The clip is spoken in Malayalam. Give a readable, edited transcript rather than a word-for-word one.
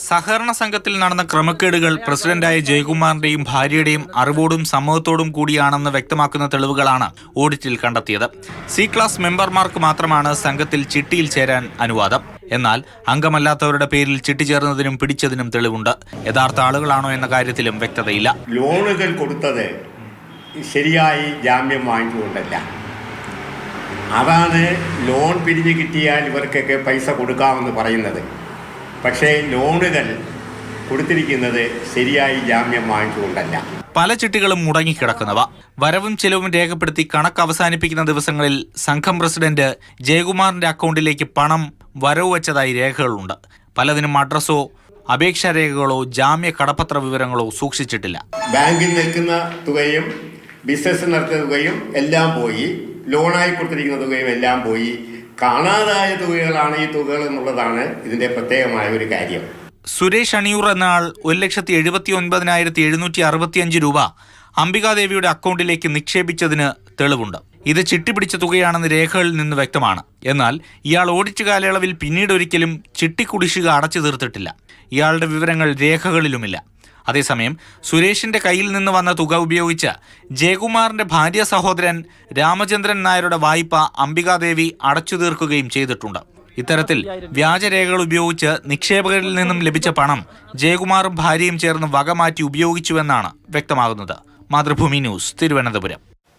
സഹകരണ സംഘത്തിൽ നടന്ന ക്രമക്കേടുകൾ പ്രസിഡന്റായ ജയകുമാറിന്റെയും ഭാര്യയുടെയും അറിവോടും സമ്മതത്തോടും കൂടിയാണെന്ന് വ്യക്തമാക്കുന്ന തെളിവുകളാണ് ഓഡിറ്റിൽ കണ്ടെത്തിയത്. സി ക്ലാസ് മെമ്പർമാർക്ക് മാത്രമാണ് സംഘത്തിൽ ചിട്ടിയിൽ ചേരാൻ അനുവാദം. എന്നാൽ അംഗമല്ലാത്തവരുടെ പേരിൽ ചിട്ടി ചേർന്നതിനും പിടിച്ചതിനും തെളിവുണ്ട്. യഥാർത്ഥ ആളുകളാണോ എന്ന കാര്യത്തിലും വ്യക്തതയില്ല. ലോണുകൾ കൊടുത്തത് ശരിയായി ജാമ്യം വാങ്ങിച്ചുകൊണ്ടല്ല. അതാണ് ലോൺ പിരിഞ്ഞു കിട്ടിയാൽ ഇവർക്കൊക്കെ പൈസ കൊടുക്കാമെന്ന് പറയുന്നത്. പക്ഷേ ലോണുകൾ കൊടുത്തിരിക്കുന്നത് ശരിയായി ജാമ്യം വാങ്ങിച്ചുകൊണ്ടല്ല. പല ചിട്ടികളും മുടങ്ങിക്കിടക്കുന്നവ. വരവും ചെലവും രേഖപ്പെടുത്തി കണക്ക് അവസാനിപ്പിക്കുന്ന ദിവസങ്ങളിൽ സംഘം പ്രസിഡന്റ് ജയകുമാറിന്റെ അക്കൗണ്ടിലേക്ക് പണം വരവ് വച്ചതായി രേഖകളുണ്ട്. പലതിനും അഡ്രസ്സോ അപേക്ഷാ രേഖകളോ ജാമ്യ കടപ്പത്ര വിവരങ്ങളോ സൂക്ഷിച്ചിട്ടില്ല. ബാങ്കിൽ നിൽക്കുന്ന തുകയും ബിസിനസ് നടത്തുന്ന തുകയും എല്ലാം പോയി, ലോണായി കൊടുത്തിരിക്കുന്ന തുകയും എല്ലാം പോയി. കാണാതായ തുകകളാണ് ഈ തുകകൾ എന്നുള്ളതാണ് ഇതിന്റെ പ്രത്യേകമായ ഒരു കാര്യം. സുരേഷ് അണിയൂർ എന്ന ആൾ 1,79,765 രൂപ അംബികാദേവിയുടെ അക്കൗണ്ടിലേക്ക് നിക്ഷേപിച്ചതിന് തെളിവുണ്ട്. ഇത് ചിട്ടിപിടിച്ച തുകയാണെന്ന് രേഖകളിൽ നിന്ന് വ്യക്തമാണ്. എന്നാൽ ഇയാൾ ഓഡിറ്റ് കാലയളവിൽ പിന്നീട് ഒരിക്കലും ചിട്ടിക്കുടിശ്ശിക അടച്ചു തീർത്തിട്ടില്ല. ഇയാളുടെ വിവരങ്ങൾ രേഖകളിലുമില്ല. അതേസമയം സുരേഷിന്റെ കയ്യിൽ നിന്ന് വന്ന തുക ഉപയോഗിച്ച് ജയകുമാറിന്റെ ഭാര്യ സഹോദരൻ രാമചന്ദ്രൻ നായരുടെ വായ്പ അംബികാദേവി അടച്ചു തീർക്കുകയും ചെയ്തിട്ടുണ്ട്. ഇത്തരത്തിൽ വ്യാജരേഖകൾ ഉപയോഗിച്ച് നിക്ഷേപകരിൽ നിന്നും ലഭിച്ച പണം ജയകുമാറും ഭാര്യയും ചേർന്ന് വകമാറ്റി ഉപയോഗിച്ചുവെന്നാണ് വ്യക്തമാകുന്നത്. മാതൃഭൂമി ന്യൂസ്, തിരുവനന്തപുരം.